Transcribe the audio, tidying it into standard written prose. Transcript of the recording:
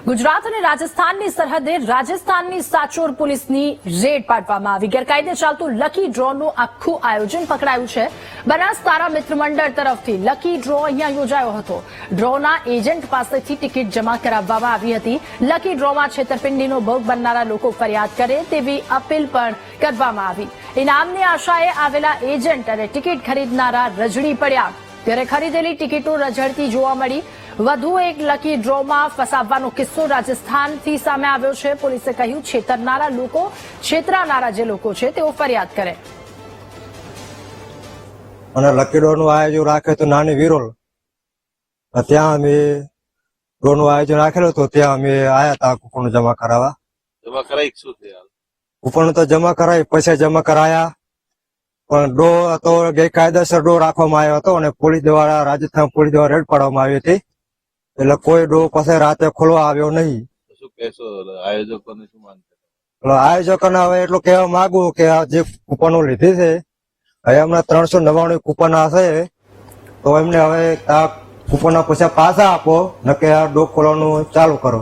ગુજરાત અને રાજસ્થાનની સરહદે રાજસ્થાનની સાચોર પોલીસની રેડ પાડવામાં આવી। ગેરકાયદે ચાલતું લકી ડ્રોનું આખું આયોજન પકડાયું છે। બનાસ તારા મિત્ર મંડળ તરફથી લકી ડ્રો અહીંયા યોજાયો હતો। ડ્રોના એજન્ટ પાસેથી ટિકિટ જમા કરાવવામાં આવી હતી। લકી ડ્રોમાં છેતરપિંડીનો ભોગ બનનારા લોકો ફરિયાદ કરે તેવી અપીલ પણ કરવામાં આવી। ઇનામની આશાએ આવેલા એજન્ટ અને ટિકિટ ખરીદનારા રજડી પડ્યા, ત્યારે ખરીદેલી ટિકિટો રઝળતી જોવા મળી। વધુ એક લકી ડ્રોમાં ફસાવવાનો કિસ્સો રાજસ્થાનથી સામે આવ્યો છે। પોલીસે કહ્યું છેતરાનારા જે લોકો છે તેઓ ફરિયાદ કરે। અને લકી ડ્રોનું આયોજન રાખ્યું હતું નાની વિરોલ, ત્યાં અમે ડ્રોનું આયોજન રાખેલું હતું। ત્યાં અમે આયા હતા કૂપન જમા કરાવવા। જમા કરાઈ શું છે? કૂપન તો જમા કરાવી, પૈસા જમા કરાયા, પણ ડ્રો હતો ગેરકાયદેસર ડ્રો રાખવામાં આવ્યો હતો અને પોલીસ દ્વારા રાજસ્થાન પોલીસ દ્વારા રેડ પાડવામાં આવી હતી। એટલે કોઈ ડ્રો પાસે રાતે ખોલવા આવ્યો નહીં। શું કહેશો આયોજકોને? શું માનતા? આયોજકોને હવે એટલું કહેવા માંગુ કે આ જે કૂપનો લીધી છે હવે હમણાં 399 કૂપન હશે, તો એમને હવે આ કૂપનના પૈસા પાછા આપો, નકે આ ડ્રો ખોલવાનું ચાલુ કરો।